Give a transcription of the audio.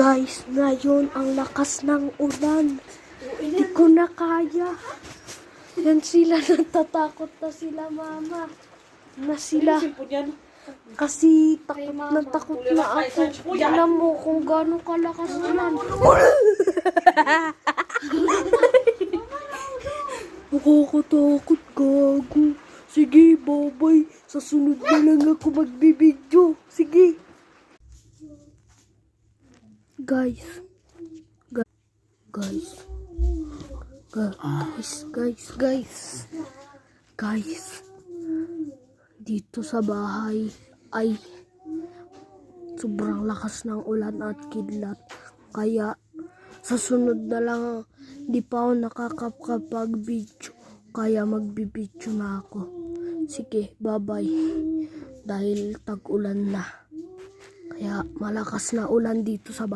Guys, ngayon ang lakas ng ulan. Hindi ko na kaya. Yan sila, natatakot na sila, mama. Na sila. Kasi takot na ako. Alam mo kung gano'ng kalakas ulan. Nakakatakot, gago. Sige, babay. Sa sunod na lang ako magbibidyo. Sige. Guys, dito sa bahay ay sobrang lakas ng ulan at kidlat. Kaya sa sunod na lang, di pa ako nakakapag-video. Kaya magbibidyo na ako. Sige, bye-bye. Dahil tag-ulan na. Kaya malakas na ulan dito sa bahay.